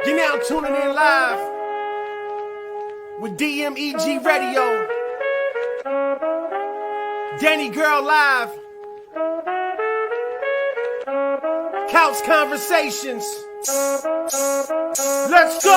You're now tuning in live with Dmeg Radio. Danni Gyrl live. Couch Conversations. Let's go!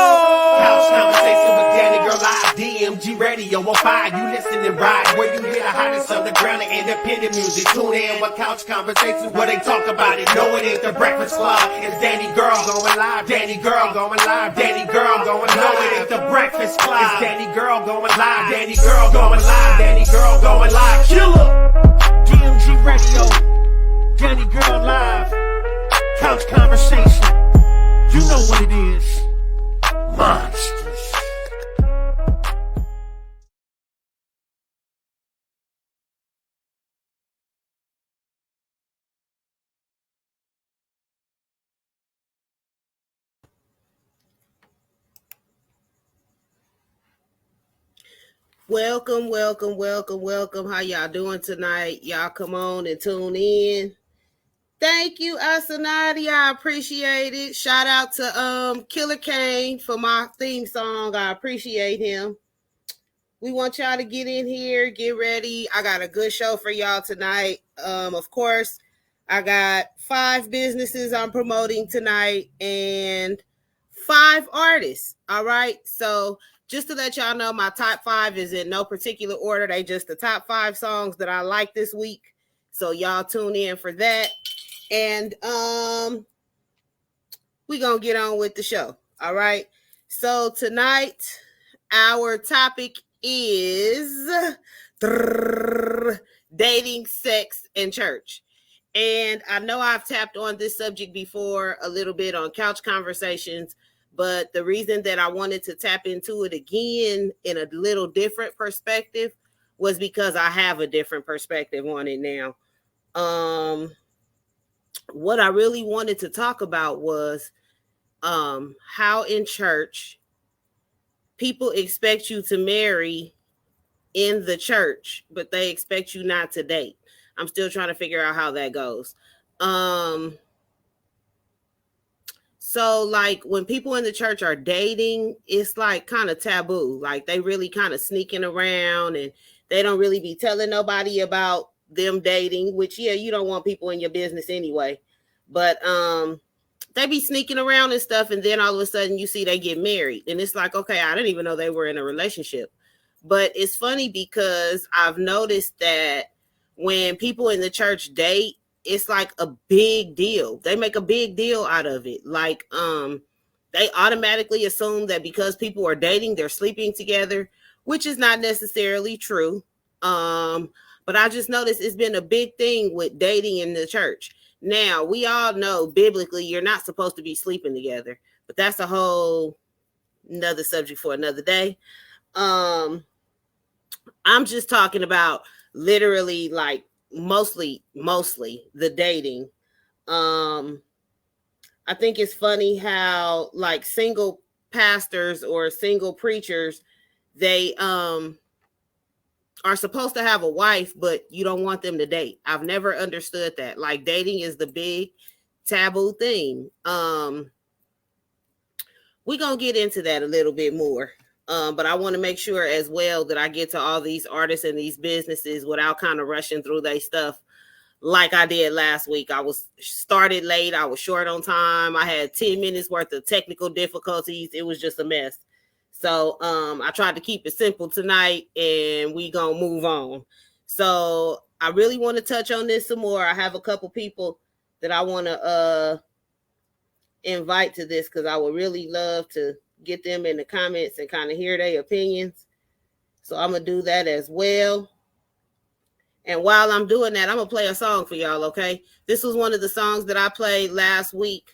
Couch Conversation with Danni Gyrl live. DMG Radio on fire. You listen and ride where you hear the hottest underground and independent music. Tune in with Couch Conversations where they talk about it. No, it ain't the Breakfast Club. It's Danni Gyrl going live. Danni Gyrl going live. Danni Gyrl going live. No, it ain't the Breakfast Club. It's Danni Gyrl going live. Danni Gyrl going live. Danni Gyrl going live. Killer! DMG Radio. Danni Gyrl live. Couch Conversation. You know what it is. Monsters. Welcome. How y'all doing tonight? Y'all come on and tune in. Thank you, Asanati. I appreciate it. Shout out to Killer Kane for my theme song. I appreciate him. We want y'all to get in here, get ready. I got a good show for y'all tonight. Of course, I got 5 businesses I'm promoting tonight and 5 artists. All right. So just to let y'all know, my top 5 is in no particular order. They just the top 5 songs that I like this week. So y'all tune in for that. And we're going to get on with the show. All right. So tonight, our topic is dating, sex, and church. And I know I've tapped on this subject before a little bit on Couch Conversations, but the reason that I wanted to tap into it again in a little different perspective was because I have a different perspective on it now. What I really wanted to talk about was how in church people expect you to marry in the church, but they expect you not to date. I'm still trying to figure out how that goes. So like when people in the church are dating, it's like kind of taboo. Like they really kind of sneaking around and they don't really be telling nobody about them dating, which, yeah, you don't want people in your business anyway. But they be sneaking around and stuff. And then all of a sudden you see they get married. And it's like, okay, I didn't even know they were in a relationship. But it's funny because I've noticed that when people in the church date, it's like a big deal. They make a big deal out of it. Like they automatically assume that because people are dating, they're sleeping together, which is not necessarily true. But I just noticed it's been a big thing with dating in the church. Now, we all know biblically you're not supposed to be sleeping together, but that's a whole another subject for another day. I'm just talking about literally like mostly the dating. I think it's funny how like single pastors or single preachers, they are supposed to have a wife, but you don't want them to date. I've never understood that. Like dating is the big taboo thing. We're going to get into that a little bit more. But I want to make sure as well that I get to all these artists and these businesses without kind of rushing through their stuff like I did last week. I was started late. I was short on time. I had 10 minutes worth of technical difficulties. It was just a mess. So I tried to keep it simple tonight and we gonna move on. So I really want to touch on this some more. I have a couple people that I want to invite to this because I would really love to get them in the comments and kind of hear their opinions. So I'm gonna do that as well. And while I'm doing that, I'm gonna play a song for y'all, okay? This was one of the songs that I played last week.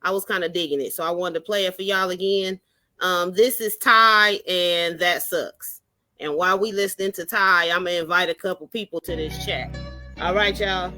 I was kind of digging it, so I wanted to play it for y'all again. This is Ty and That Sucks. And while we listening to Ty, I'm gonna invite a couple people to this chat. All right, y'all.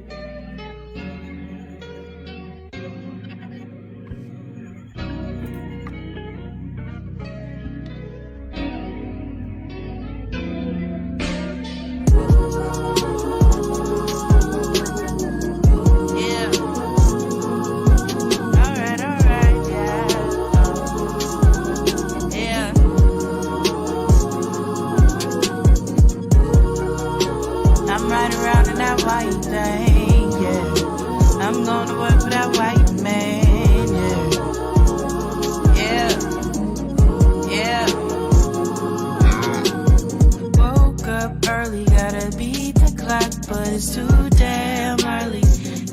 it's too damn early,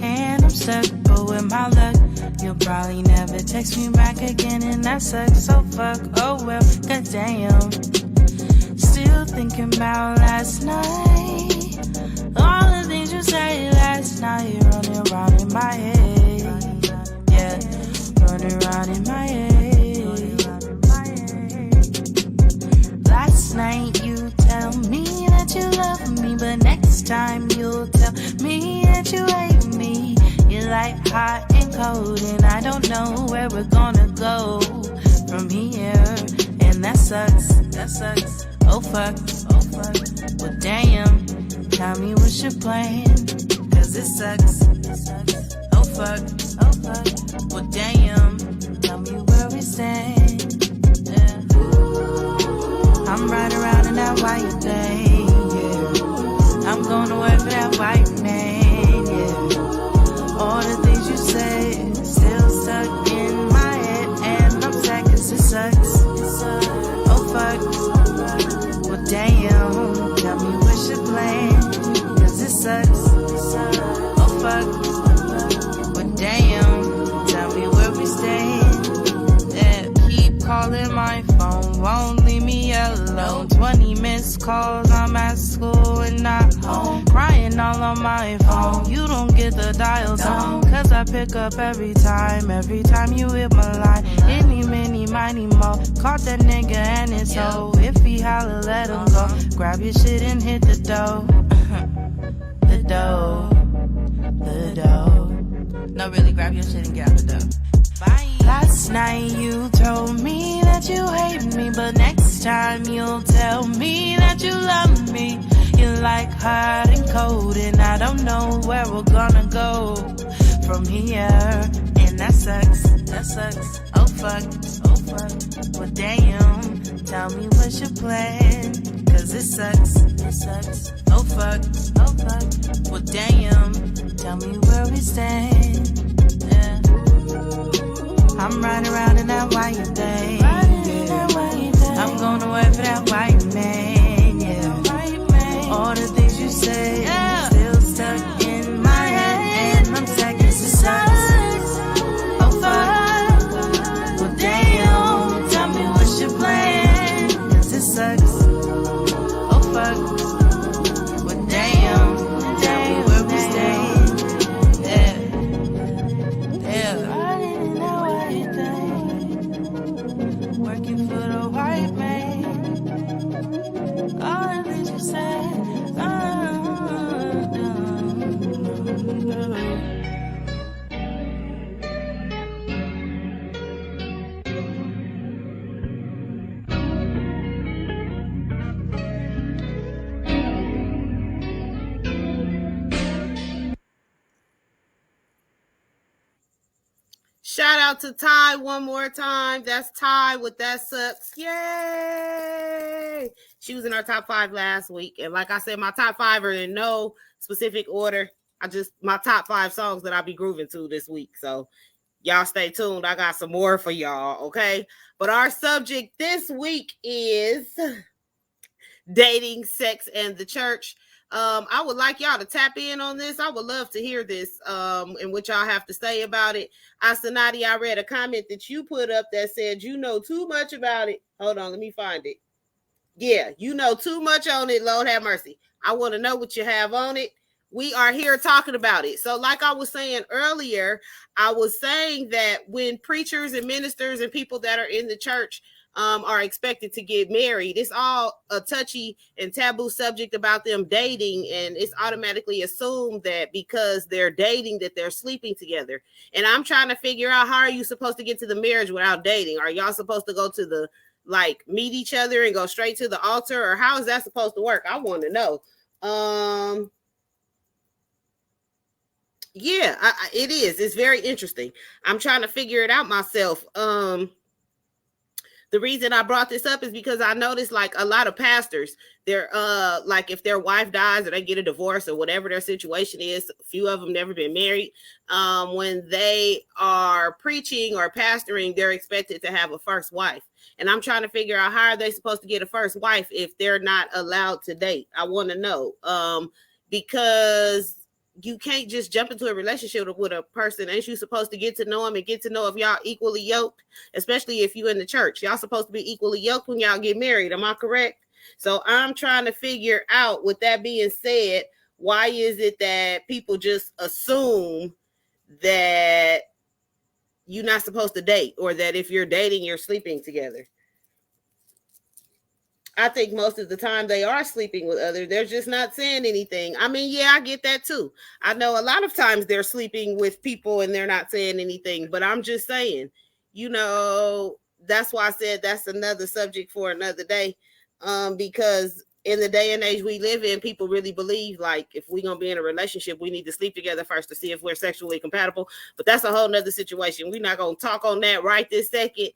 and I'm stuck. But with my luck, you'll probably never text me back again, and that sucks. So fuck, oh well, goddamn. Still thinking about last night. All the things you said last night, running around in my head. Yeah, running around in my head. Last night you tell me that you love me, but next time you'll tell me that you hate me. You're like hot and cold, and I don't know where we're gonna go from here. And that sucks, that sucks. Oh fuck, oh fuck. Well damn, tell me what's your plan, cause it sucks, it sucks. Oh fuck, oh fuck. Well damn, tell me where we stand. Yeah. I'm riding around in that white thing, yeah. I'm going to work for that white man, yeah. All the things you say still stuck in my head, and I'm sad cause it sucks, it sucks. Oh fuck. Well damn, tell me what's your plan, cause it sucks, it sucks. Oh fuck. Well damn, tell me where we stand. Yeah, keep calling my phone, won't leave me alone. 20 missed calls, I'm at school and not home. Crying all on my phone, you don't get the dial tone, cause I pick up every time you hit my line. Any, many, miny, mo. Caught that nigga and his hoe. If he holler, let him go. Grab your shit and hit the dough. The dough. The dough. No, really, grab your shit and get out the dough. Bye. Last night you told me that you hate me, but next time you'll tell me that you love me. You're like hot and cold, and I don't know where we're gonna go from here. And that sucks, that sucks. Oh fuck, oh fuck. Well damn, tell me what's your plan, cause it sucks, it sucks. Oh fuck, oh fuck. Well damn, tell me where we stand. Yeah. I'm riding around in that white thing, yeah. I'm gonna work for that white man, yeah. All the things you say, yeah, still stuck in my head, and I'm sad cause it sucks. Oh fuck. Well damn, tell me what's your plan, cause it sucks. Oh fuck. Well damn, tell me where we stand. Yeah. Yeah. Riding in that white thing, working for the white man. All the things you said. Shout out to Ty one more time. That's Ty with That Sucks. Yay! She was in our top 5 last week. And like I said, my top 5 are in no specific order. My top 5 songs that I'll be grooving to this week. So y'all stay tuned. I got some more for y'all, okay? But our subject this week is dating, sex, and the church. I would like y'all to tap in on this. I would love to hear this and what y'all have to say about it. Asanati, I read a comment that you put up that said you know too much about it. Hold on, let me find it. Yeah, you know too much on it. Lord have mercy. I want to know what you have on it. We are here talking about it. So like I was saying earlier, I was saying that when preachers and ministers and people that are in the church are expected to get married, it's all a touchy and taboo subject about them dating, and it's automatically assumed that because they're dating that they're sleeping together. And I'm trying to figure out, how are you supposed to get to the marriage without dating? Are y'all supposed to go to the, like, meet each other and go straight to the altar, or how is that supposed to work? I want to know. Yeah, it is. It's very interesting. I'm trying to figure it out myself. The reason I brought this up is because I noticed, like, a lot of pastors, they're like, if their wife dies or they get a divorce or whatever their situation is, a few of them never been married. When they are preaching or pastoring, they're expected to have a first wife. And I'm trying to figure out, how are they supposed to get a first wife if they're not allowed to date? I want to know. because you can't just jump into a relationship with a person. Ain't you supposed to get to know them and get to know if y'all equally yoked, especially if you in the church? Y'all supposed to be equally yoked when y'all get married. Am I correct? So I'm trying to figure out, with that being said, why is it that people just assume that you're not supposed to date, or that if you're dating, you're sleeping together? I think most of the time they are sleeping with others. They're just not saying anything. I mean, yeah, I get that too. I know a lot of times they're sleeping with people and they're not saying anything, but I'm just saying, that's why I said that's another subject for another day. Because in the day and age we live in, people really believe like if we're going to be in a relationship, we need to sleep together first to see if we're sexually compatible. But that's a whole nother situation. We're not going to talk on that right this second.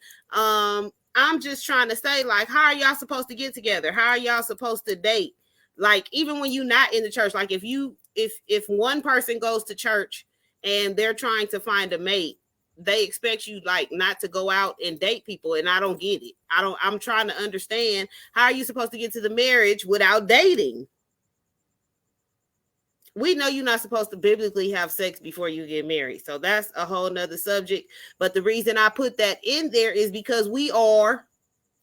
I'm just trying to say, like, how are y'all supposed to get together? How are y'all supposed to date? Like, even when you're not in the church, like if one person goes to church and they're trying to find a mate, they expect you like not to go out and date people. And I don't get it. I'm trying to understand, how are you supposed to get to the marriage without dating? We know you're not supposed to biblically have sex before you get married. So that's a whole nother subject. But the reason I put that in there is because we are,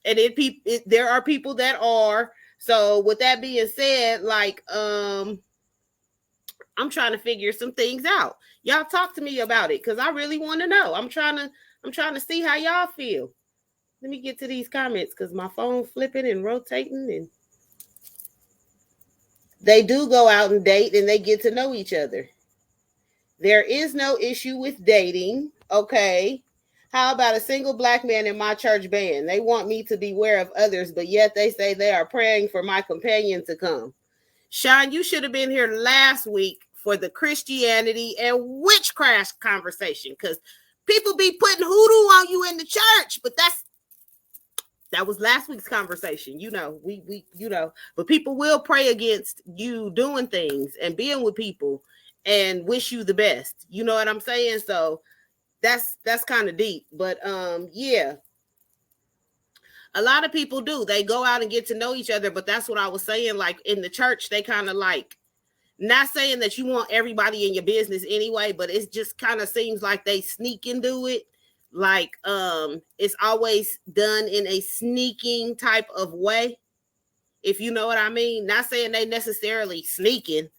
and there are people that are. So with that being said, like, I'm trying to figure some things out. Y'all talk to me about it, because I really want to know. I'm trying to see how y'all feel. Let me get to these comments, because my phone flipping and rotating, and they do go out and date and they get to know each other. There is no issue with dating. Okay. How about a single black man in my church band? They want me to beware of others, but yet they say they are praying for my companion to come. Sean, you should have been here last week for the Christianity and witchcraft conversation, because people be putting hoodoo on you in the church, but that was last week's conversation. We but people will pray against you doing things and being with people and wish you the best. You know what I'm saying? So that's kind of deep. But yeah. A lot of people do. They go out and get to know each other, but that's what I was saying. Like in the church, they kind of like, not saying that you want everybody in your business anyway, but it just kind of seems like they sneak and do it. Like it's always done in a sneaking type of way, if you know what I mean. Not saying they necessarily sneaking,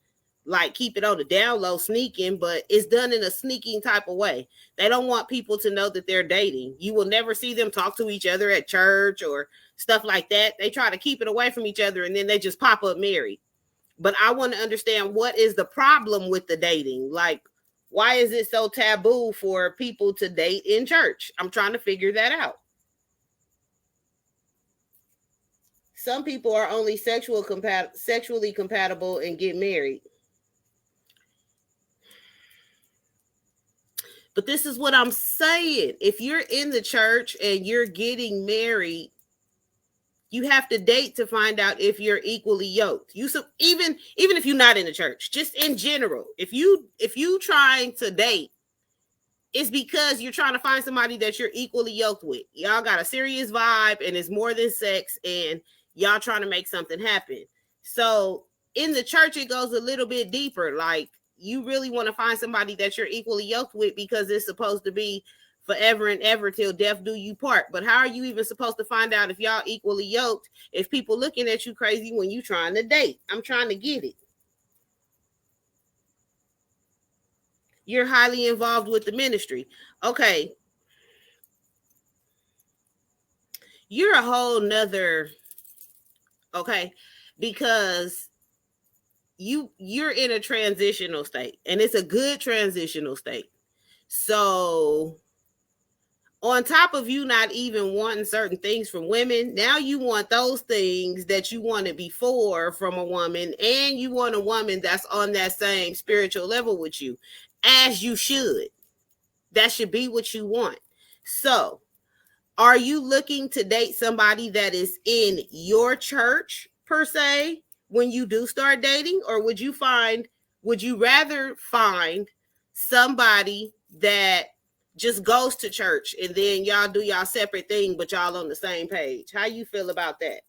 like keep it on the down low sneaking, but it's done in a sneaking type of way. They don't want people to know that they're dating. You will never see them talk to each other at church or stuff like that. They try to keep it away from each other, and then they just pop up married. But I want to understand, what is the problem with the dating? Like, why is it so taboo for people to date in church? I'm trying to figure that out. Some people are only sexually compatible and get married. But this is what I'm saying. If you're in the church and you're getting married, you have to date to find out if you're equally yoked. Even if you're not in the church, just in general, if you trying to date, it's because you're trying to find somebody that you're equally yoked with. Y'all got a serious vibe, and it's more than sex, and y'all trying to make something happen. So in the church, it goes a little bit deeper. Like, you really want to find somebody that you're equally yoked with, because it's supposed to be forever and ever till death do you part. But how are you even supposed to find out if y'all equally yoked if people looking at you crazy when you trying to date? I'm trying to get it. You're highly involved with the ministry. Okay. You're a whole nother, okay, because you're in a transitional state, and it's a good transitional state. So on top of you not even wanting certain things from women, now you want those things that you wanted before from a woman, and you want a woman that's on that same spiritual level with you, as you should. That should be what you want. So, are you looking to date somebody that is in your church, per se, when you do start dating? Or would you rather find somebody that just goes to church and then y'all do y'all separate thing, but y'all on the same page? How you feel about that?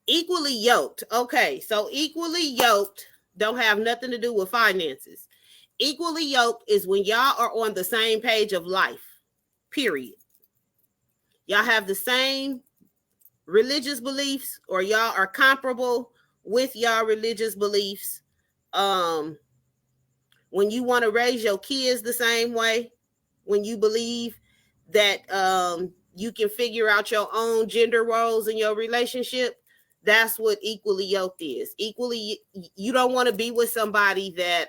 Equally yoked. Okay, so equally yoked don't have nothing to do with finances. Equally yoked is when y'all are on the same page of life, period. Y'all have the same religious beliefs, or y'all are comparable with y'all religious beliefs. When you want to raise your kids the same way, when you believe that you can figure out your own gender roles in your relationship, that's what equally yoked is. Equally, you don't want to be with somebody that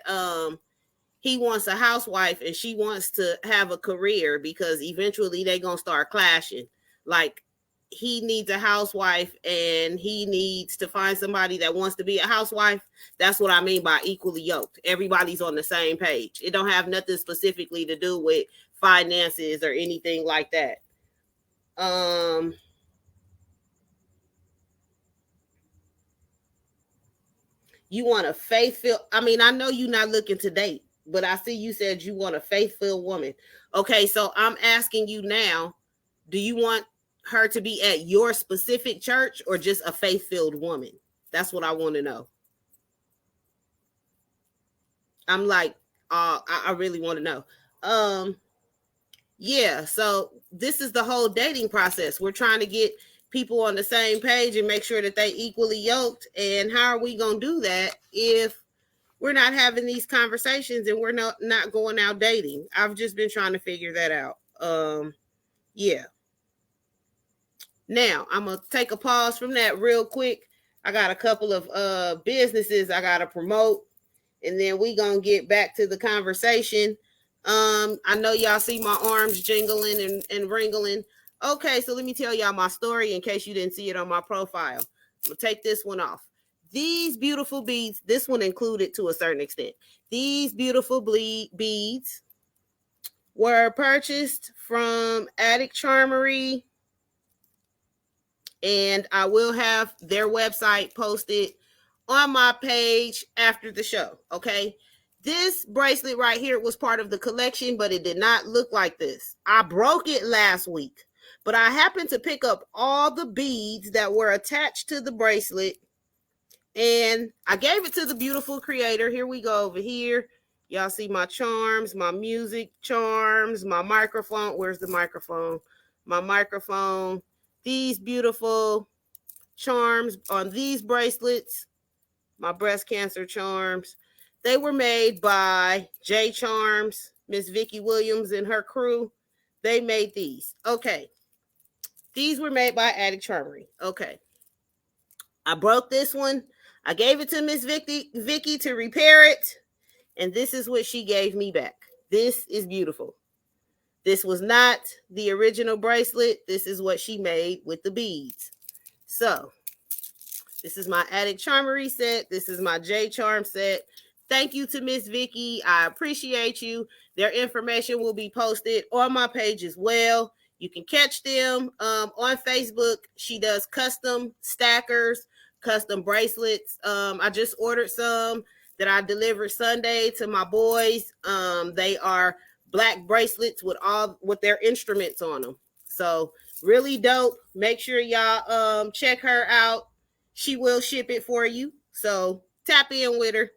he wants a housewife and she wants to have a career, because eventually they're going to start clashing. Like, he needs a housewife and he needs to find somebody that wants to be a housewife. That's what I mean by equally yoked. Everybody's on the same page. It don't have nothing specifically to do with finances or anything like that. You want a faithful, I mean, I know you're not looking to date, but I see you said you want a faithful woman. Okay, so I'm asking you now, do you want her to be at your specific church or just a faith-filled woman? That's what I want to know. I'm like, I really want to know. Yeah, so this is the whole dating process. We're trying to get people on the same page and make sure that they equally yoked. And how are we going to do that if we're not having these conversations and we're not going out dating? I've just been trying to figure that out. Yeah. Now, I'm going to take a pause from that real quick. I got a couple of businesses I got to promote, and then we going to get back to the conversation. I know y'all see my arms jingling and wringling. Okay, so let me tell y'all my story in case you didn't see it on my profile. I'm going to take this one off. These beautiful beads, this one included to a certain extent. These beautiful beads were purchased from Attic Charmery, and I will have their website posted on my page after the show, okay? This bracelet right here was part of the collection, but it did not look like this. I broke it last week, but I happened to pick up all the beads that were attached to the bracelet, and I gave it to the beautiful creator. Here we go over here. Y'all see my charms, my music charms, my microphone. Where's the microphone? My microphone. These beautiful charms on these bracelets, my breast cancer charms. They were made by J Charms, Miss Vicky Williams and her crew. They made these. Okay. These were made by Attic Charmery. Okay. I broke this one. I gave it to Miss Vicky to repair it. And this is what she gave me back. This is beautiful. This was not the original bracelet. This is what she made with the beads. So, this is my Attic Charmery set. This is my J Charm set. Thank you to Miss Vicky. I appreciate you. Their information will be posted on my page as well. You can catch them on Facebook. She does custom stackers, custom bracelets. I just ordered some that I delivered Sunday to my boys. They are black bracelets with their instruments on them. So really dope. Make sure y'all check her out. She will ship it for you. So tap in with her.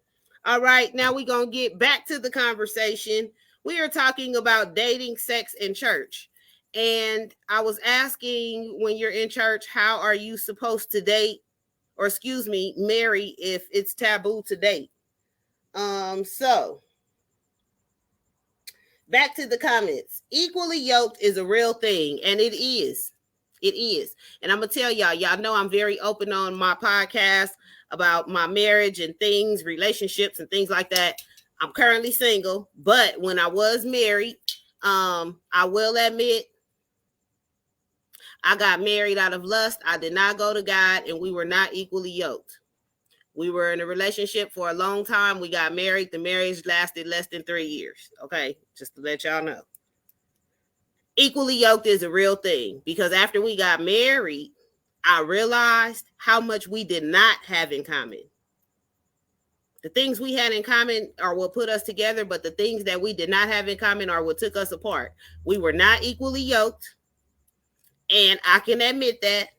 All right, now we're going to get back to the conversation. We are talking about dating, sex, and church. And I was asking, when you're in church, how are you supposed to date, or marry, if it's taboo to date? So back to the comments. Equally yoked is a real thing, and it is. It is. And I'm going to tell y'all know I'm very open on my podcast about my marriage and things, relationships and things like that. I'm currently single, but when I was married, I will admit, I got married out of lust. I did not go to God, and we were not equally yoked. We were in a relationship for a long time. We got married. The marriage lasted less than 3 years. Okay, just to let y'all know. Equally yoked is a real thing, because after we got married, I realized how much we did not have in common. The things we had in common are what put us together, but the things that we did not have in common are what took us apart. We were not equally yoked, and I can admit that.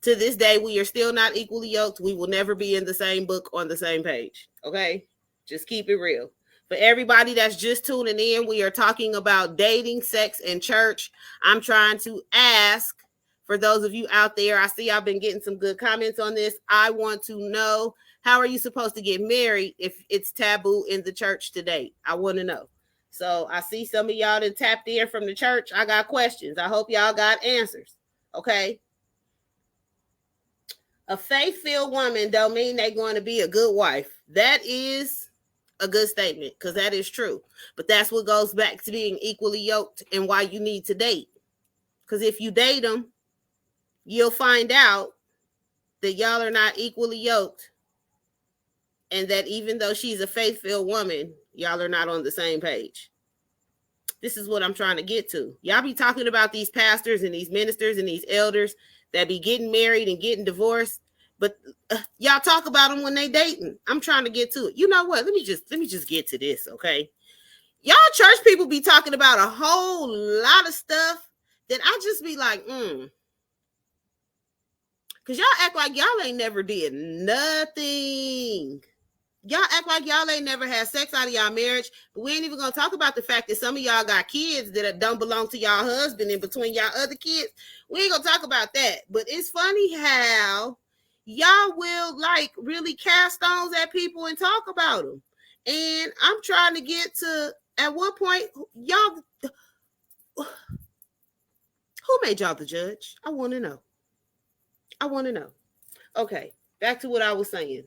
To this day, we are still not equally yoked. We will never be in the same book on the same page. Okay? Just keep it real. For everybody that's just tuning in, we are talking about dating, sex, and church. I'm trying to ask, for those of you out there, I see I've been getting some good comments on this. I want to know, how are you supposed to get married if it's taboo in the church today? I want to know. So I see some of y'all that tapped in from the church. I got questions. I hope y'all got answers. Okay? A faith-filled woman don't mean they're going to be a good wife. That is a good statement, because that is true. But that's what goes back to being equally yoked and why you need to date. Because if you date them, you'll find out that y'all are not equally yoked, and that even though she's a faith-filled woman, y'all are not on the same page. This is what I'm trying to get to. Y'all be talking about these pastors and these ministers and these elders that be getting married and getting divorced, but y'all talk about them when they dating. I'm trying to get to it. You know what? Let me just get to this, okay? Y'all church people be talking about a whole lot of stuff that I just be like, because y'all act like y'all ain't never did nothing. Y'all act like y'all ain't never had sex out of y'all marriage, but we ain't even gonna talk about the fact that some of y'all got kids that don't belong to y'all husband in between y'all other kids. We ain't gonna talk about that. But it's funny how y'all will like really cast stones at people and talk about them. And I'm trying to get to, at what point, y'all, who made y'all the judge? I want to know. Okay, back to what I was saying.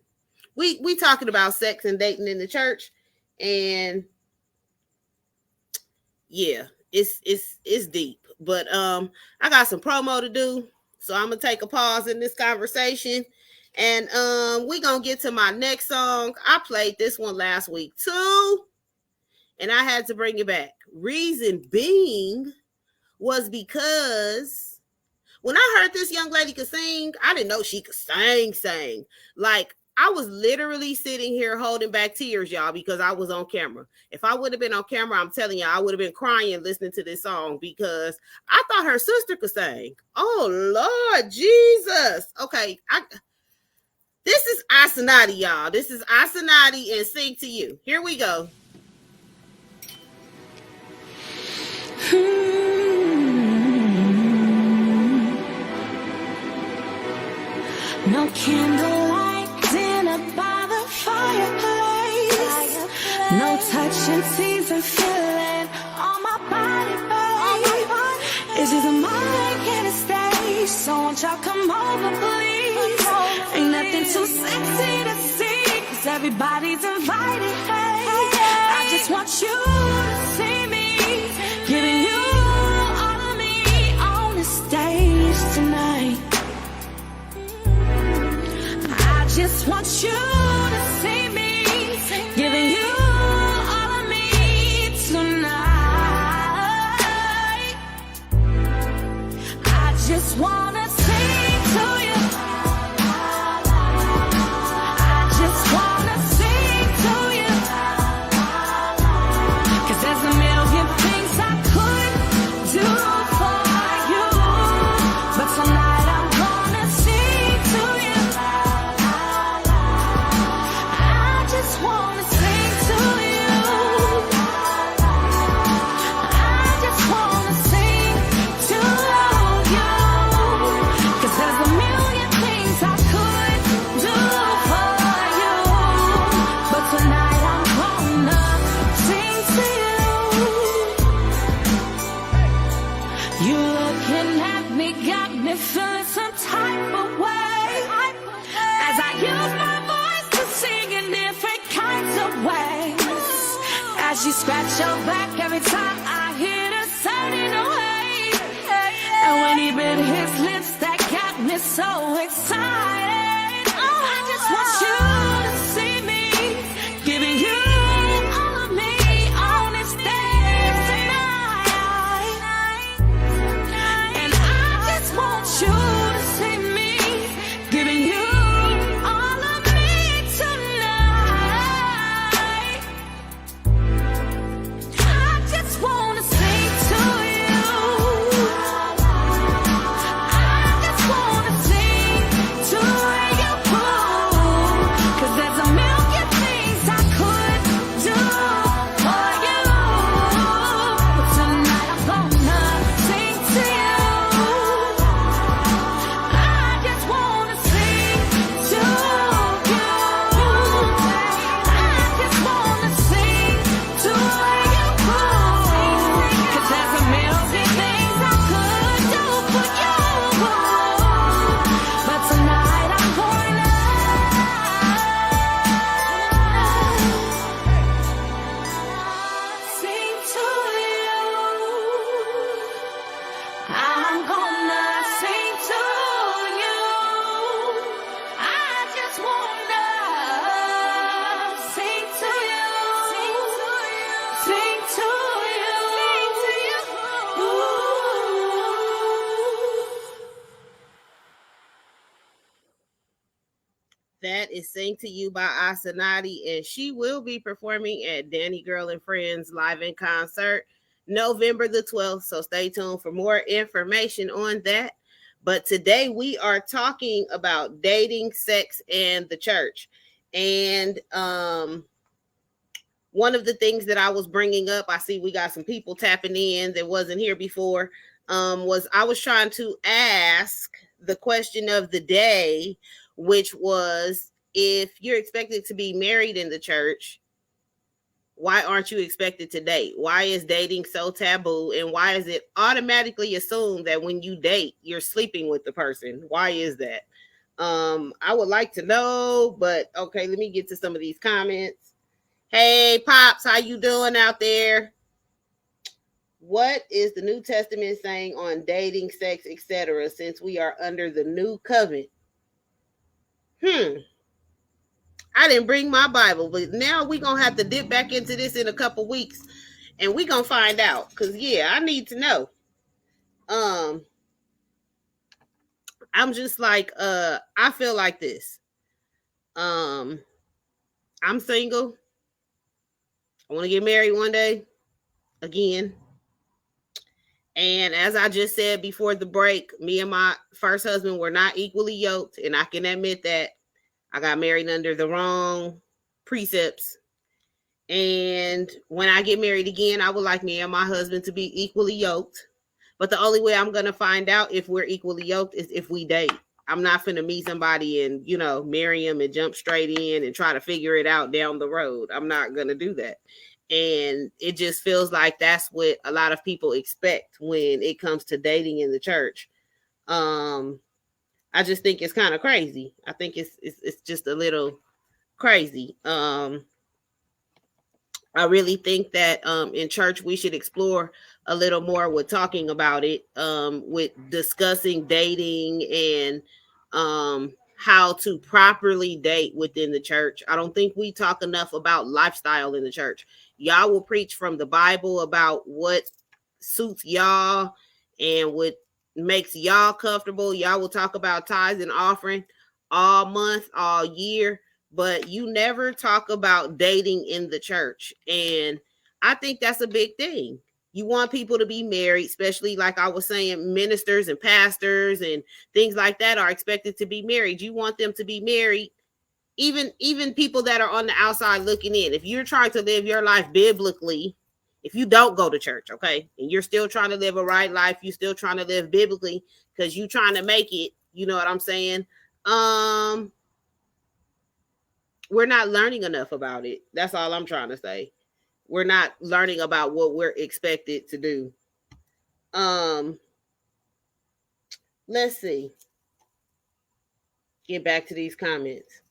We talking about sex and dating in the church, and yeah, it's deep. But I got some promo to do, so I'm gonna take a pause in this conversation, and we gonna get to my next song. I played this one last week too, and I had to bring it back. Reason being was because when I heard this young lady could sing, I didn't know she could sing. Like, I was literally sitting here holding back tears, y'all, because I was on camera. If I would have been on camera, I'm telling you, I would have been crying listening to this song because I thought her sister could sing. Oh, Lord Jesus. Okay, this is Asanati, y'all. This is Asanati and Sing to You. Here we go. No candlelight dinner by the fireplace. No touching, teasing, feeling on my body, babe. It's just a mind in a stage, so won't y'all come over, please? Ain't nothing too sexy to see, 'cause everybody's invited, hey. I just want you to see me, giving you all of me on the stage tonight. Just want you to see me, giving you all of me tonight. I just want to sing to you. I just want to sing to you. 'Cause there's a million things I could do for you, but tonight I'm gonna sing to you. Wanna sing to you. I just wanna sing to you. 'Cause there's a million things I could do for you, but tonight I'm gonna sing to you. You looking at me got me feeling some type of way, as I use my voice to sing in different kinds of ways. As you scratch your back every time I hit a certain way. And when he bit his lips, that got me so excited. I just want you to see me, giving you all of me on this stage tonight. And I just want you to see me, giving you all of me tonight. I just want to sing to you. I just want to sing That is Sing to You by Asanati, and she will be performing at Danni Gyrl and Friends live in concert November the 12th. So stay tuned for more information on that. But today we are talking about dating, sex, and the church. And one of the things that I was bringing up, I see we got some people tapping in that wasn't here before, was I was trying to ask the question of the day, which was, if you're expected to be married in the church, why aren't you expected to date? Why is dating so taboo? And why is it automatically assumed that when you date, you're sleeping with the person? Why is that? I would like to know, but okay, let me get to some of these comments. Hey, Pops, how you doing out there? What is the New Testament saying on dating, sex, etc., since we are under the new covenant? I didn't bring my Bible, but now we're going to have to dip back into this in a couple weeks, and we're going to find out, because, yeah, I need to know. I'm just like, I feel like this. I'm single. I want to get married one day again. And as I just said before the break, me and my first husband were not equally yoked, and I can admit that. I got married under the wrong precepts. And when I get married again, I would like me and my husband to be equally yoked. But the only way I'm going to find out if we're equally yoked is if we date. I'm not finna meet somebody and, marry him and jump straight in and try to figure it out down the road. I'm not going to do that. And it just feels like that's what a lot of people expect when it comes to dating in the church. I just think it's kind of crazy. I think it's just a little crazy. I really think that in church we should explore a little more with talking about it, with discussing dating and how to properly date within the church. I don't think we talk enough about lifestyle in the church. Y'all will preach from the Bible about what suits y'all and what makes y'all comfortable. Y'all will talk about tithes and offering all month, all year, but you never talk about dating in the church. And I think that's a big thing. You want people to be married, especially like I was saying, ministers and pastors and things like that are expected to be married. You want them to be married. Even people that are on the outside looking in. If you're trying to live your life biblically, if you don't go to church, okay, and you're still trying to live a right life, you're still trying to live biblically because you're trying to make it, you know what I'm saying? We're not learning enough about it. That's all I'm trying to say. We're not learning about what we're expected to do. Let's see. Get back to these comments.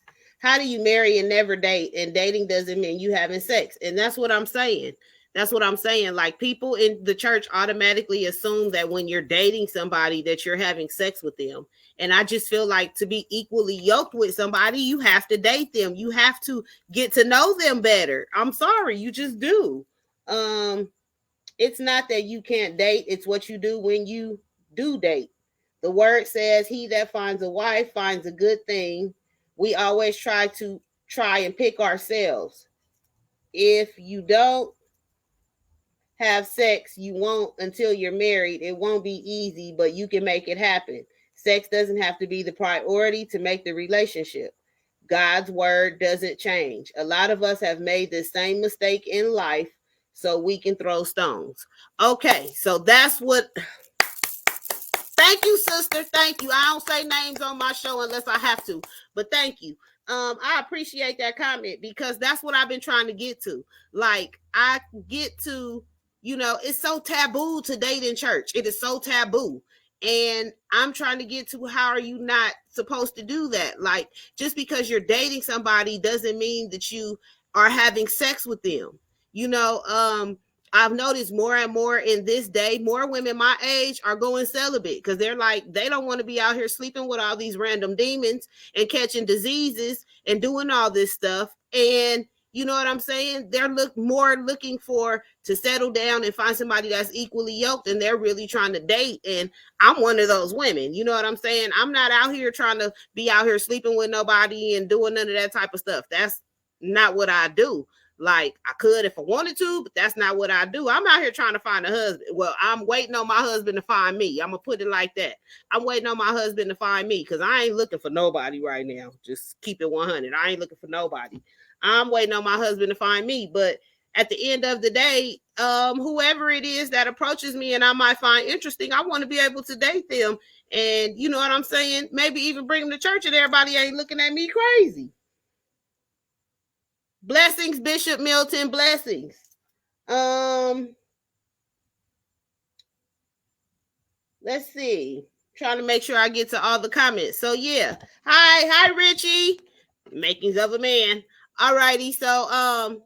How do you marry and never date? And dating doesn't mean you having sex. And that's what I'm saying. That's what I'm saying. Like, people in the church automatically assume that when you're dating somebody that you're having sex with them. And I just feel like to be equally yoked with somebody, you have to date them. You have to get to know them better. I'm sorry, you just do. It's not that you can't date. It's what you do when you do date. The word says, he that finds a wife finds a good thing. We always try and pick ourselves. If you don't have sex, you won't until you're married. It won't be easy, but you can make it happen. Sex doesn't have to be the priority to make the relationship. God's word doesn't change. A lot of us have made the same mistake in life, so we can throw stones. Okay, so that's what... Thank you, sister. Thank you. I don't say names on my show unless I have to, but thank you. I appreciate that comment because that's what I've been trying to get to. Like, I get to, it's so taboo to date in church. It is so taboo. And I'm trying to get to, how are you not supposed to do that? Like, just because you're dating somebody doesn't mean that you are having sex with them. I've noticed more and more in this day, more women my age are going celibate because they're like, they don't want to be out here sleeping with all these random demons and catching diseases and doing all this stuff. And You know what I'm saying? They're looking for to settle down and find somebody that's equally yoked, and they're really trying to date. And I'm one of those women. You know what I'm saying? I'm not out here trying to be out here sleeping with nobody and doing none of that type of stuff. That's not what I do. Like, I could if I wanted to, but that's not what I do. I'm out here trying to find a husband. Well, I'm waiting on my husband to find me. I'm gonna put it like that. I'm waiting on my husband to find me, because I ain't looking for nobody right now. Just keep it 100. I ain't looking for nobody. I'm waiting on my husband to find me. But at the end of the day, whoever it is that approaches me and I might find interesting, I want to be able to date them. And you know what I'm saying? Maybe even bring them to church and everybody ain't looking at me crazy. Blessings, Bishop Milton, blessings. Let's see. Trying to make sure I get to all the comments. So yeah. Hi, Richie. Makings of a man. All righty. So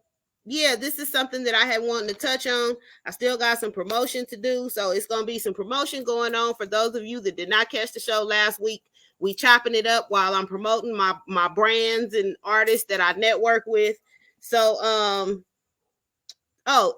yeah, this is something that I had wanted to touch on. I still got some promotion to do. So it's gonna be some promotion going on for those of you that did not catch the show last week. We chopping it up while I'm promoting my brands and artists that I network with. So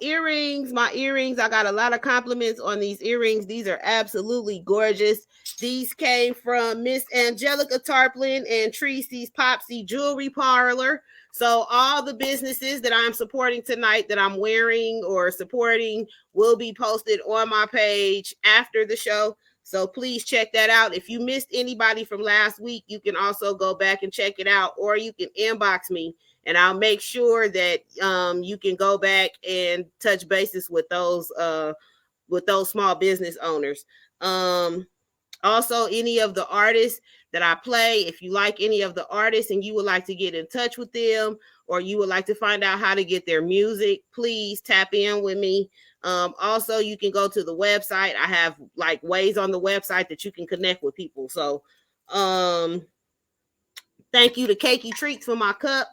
earrings, my earrings. I got a lot of compliments on these earrings. These are absolutely gorgeous. These came from Miss Angelica Tarplin and Tracy's Popsy Jewelry Parlor. So all the businesses that I'm supporting tonight that I'm wearing or supporting will be posted on my page after the show. So please check that out. If you missed anybody from last week, you can also go back and check it out, or you can inbox me and I'll make sure that you can go back and touch bases with those small business owners. Also, any of the artists that I play, if you like any of the artists and you would like to get in touch with them, or you would like to find out how to get their music, please tap in with me. Also, you can go to the website. I have like ways on the website that you can connect with people. So thank you to Cakey Treats for my cup.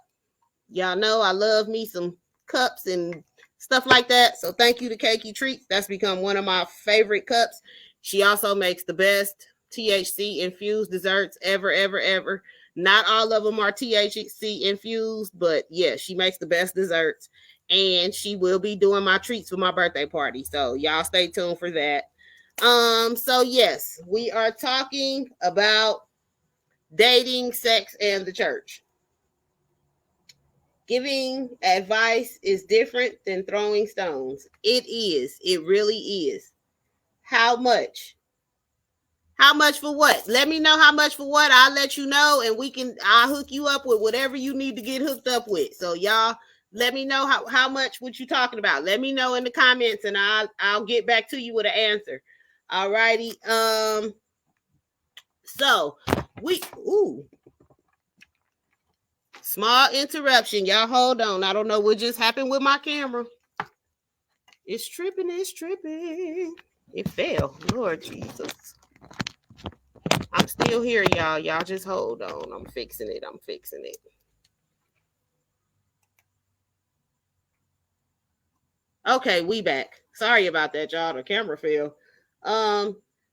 Y'all know I love me some cups and stuff like that. So thank you to Cakey Treats. That's become one of my favorite cups. She also makes the best THC infused desserts ever. Not all of them are THC infused, but yeah, she makes the best desserts. And she will be doing my treats for my birthday party. So y'all stay tuned for that. So yes, we are talking about dating, sex, and the church. Giving advice is different than throwing stones. It is. It really is. How much? How much for what? Let me know how much for what. I'll let you know, and I'll hook you up with whatever you need to get hooked up with. So y'all let me know how much what you talking about. Let me know in the comments and I'll get back to you with an answer. All righty. So small interruption. Y'all hold on. I don't know what just happened with my camera. It's tripping. It fell. Lord Jesus. I'm still here, y'all. Y'all just hold on. I'm fixing it. Okay, we back. Sorry about that, y'all. The camera fell.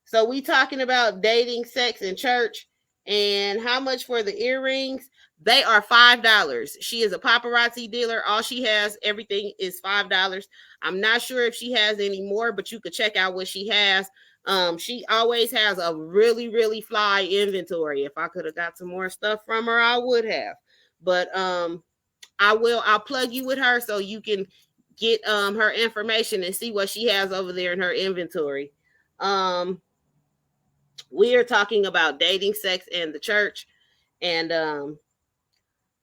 So we talking about dating, sex, and church, and how much for the earrings? They are $5. She is a paparazzi dealer. All she has, everything is $5. I'm not sure if she has any more, but you could check out what she has. She always has a really, really fly inventory. If I could have got some more stuff from her, I would have. But I'll plug you with her so you can get her information and see what she has over there in her inventory. We are talking about dating, sex, and the church. And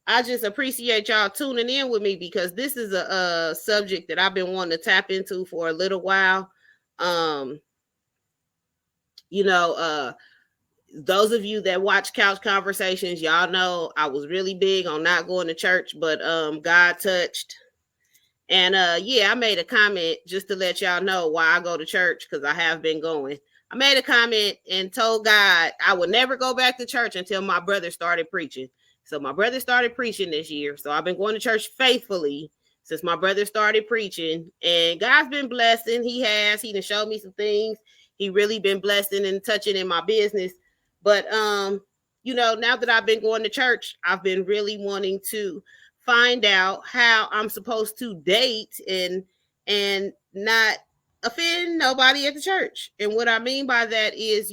I just appreciate y'all tuning in with me, because this is a subject that I've been wanting to tap into for a little while. Those of you that watch Couch Conversations, y'all know I was really big on not going to church, but God touched. And I made a comment just to let y'all know why I go to church, because I have been going. I made a comment and told God I would never go back to church until my brother started preaching. So my brother started preaching this year. So I've been going to church faithfully since my brother started preaching. And God's been blessing. He done showed me some things. He really been blessing and touching in my business. But, now that I've been going to church, I've been really wanting to find out how I'm supposed to date and not offend nobody at the church. And what I mean by that is,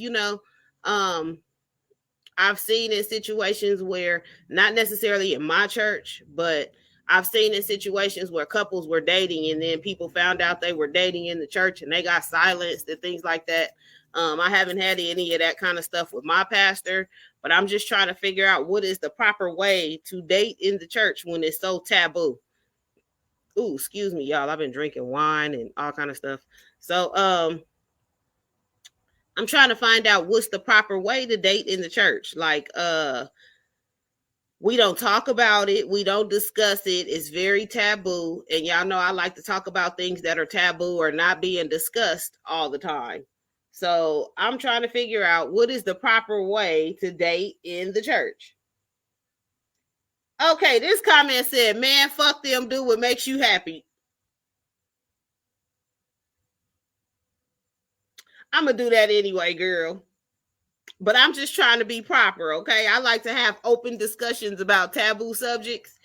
I've seen in situations where, not necessarily in my church, but I've seen in situations where couples were dating and then people found out they were dating in the church and they got silenced and things like that. I haven't had any of that kind of stuff with my pastor, but I'm just trying to figure out what is the proper way to date in the church when it's so taboo. Ooh, excuse me, y'all. I've been drinking wine and all kind of stuff. So, I'm trying to find out what's the proper way to date in the church. Like, we don't talk about it. We don't discuss it. It's very taboo. And y'all know I like to talk about things that are taboo or not being discussed all the time. So I'm trying to figure out what is the proper way to date in the church. Okay, this comment said, man, fuck them, do what makes you happy. I'm going to do that anyway, girl. But I'm just trying to be proper, okay? I like to have open discussions about taboo subjects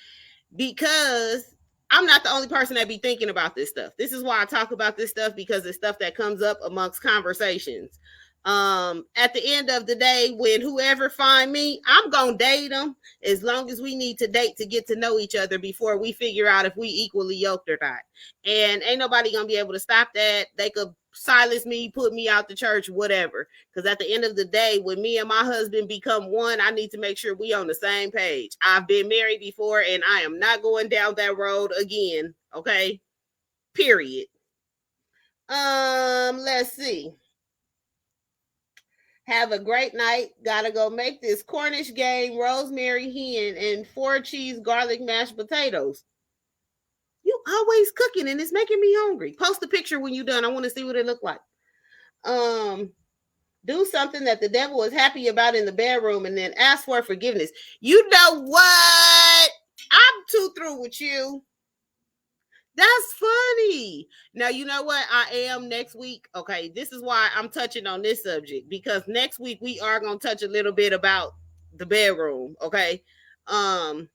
because I'm not the only person that be thinking about this stuff. This is why I talk about this stuff, because it's stuff that comes up amongst conversations. At the end of the day, when whoever find me, I'm gonna date them as long as we need to date to get to know each other before we figure out if we equally yoked or not. And ain't nobody gonna be able to stop that. They could silence me, put me out the church, whatever. Because at the end of the day, when me and my husband become one, I need to make sure we on the same page. I've been married before and I am not going down that road again. Okay. Period. Let's see. Have a great night. Gotta go make this Cornish game, rosemary hen, and 4 cheese garlic mashed potatoes. You always cooking and it's making me hungry. Post a picture when you're done. I want to see what it look like. Do something that the devil is happy about in the bedroom and then ask for forgiveness. You know what? I'm too through with you. That's funny. Now, you know what? I am next week. Okay, this is why I'm touching on this subject, because next week we are going to touch a little bit about the bedroom. Okay. I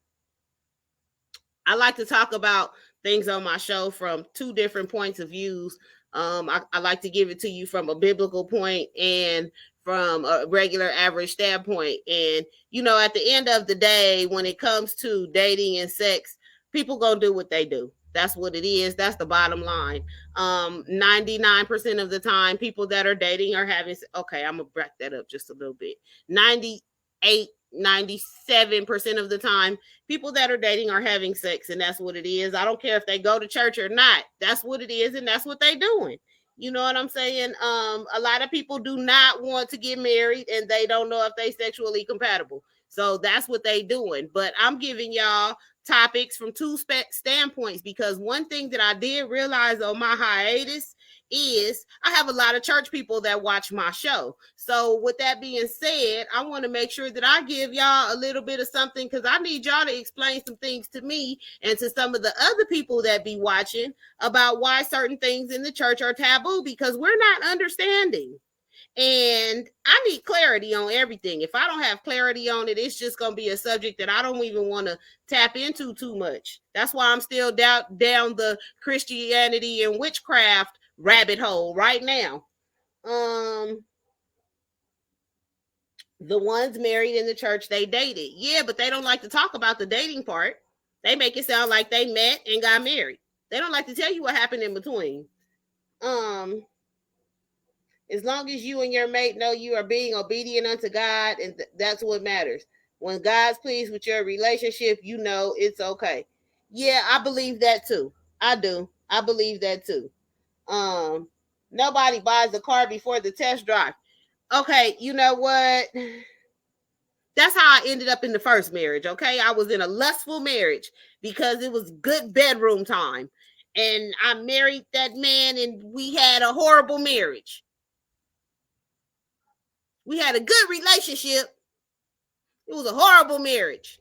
like to talk about things on my show from 2 different points of views. I like to give it to you from a biblical point and from a regular average standpoint. And, at the end of the day, when it comes to dating and sex, people gonna do what they do. That's what it is. That's the bottom line. 99% of the time, people that are dating are having, okay, I'm gonna back that up just a little bit. 97% of the time, people that are dating are having sex, and that's what it is. I don't care if they go to church or not. That's what it is, and that's what they're doing. You know what I'm saying? A lot of people do not want to get married, and they don't know if they sexually compatible. So that's what they doing. But I'm giving y'all topics from 2 standpoints, because one thing that I did realize on my hiatus is I have a lot of church people that watch my show. So with that being said, I want to make sure that I give y'all a little bit of something, because I need y'all to explain some things to me and to some of the other people that be watching about why certain things in the church are taboo, because we're not understanding. And I need clarity on everything. If I don't have clarity on it, it's just going to be a subject that I don't even want to tap into too much. That's why I'm still down the Christianity and witchcraft rabbit hole right now. The ones married in the church, they dated. Yeah, but they don't like to talk about the dating part. They make it sound like they met and got married. They don't like to tell you what happened in between. As long as you and your mate know you are being obedient unto God, and that's what matters. When God's pleased with your relationship, it's okay. Yeah, I believe that too. I do. I believe that too. Nobody buys a car before the test drive. Okay, you know what? That's how I ended up in the first marriage, okay? I was in a lustful marriage because it was good bedroom time. And I married that man and we had a horrible marriage. We had a good relationship. It was a horrible marriage.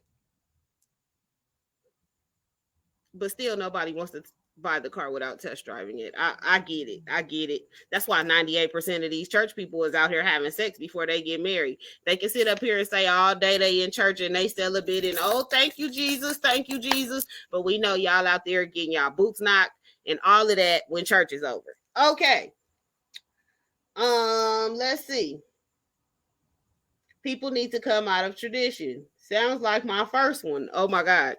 But still nobody wants to buy the car without test driving it. I get it. I get it. That's why 98% of these church people is out here having sex before they get married. They can sit up here and say all day they in church and they celibate and oh, thank you, Jesus. Thank you, Jesus. But we know y'all out there getting y'all boots knocked and all of that when church is over. Okay. Let's see. People need to come out of tradition. Sounds like my first one. Oh my God.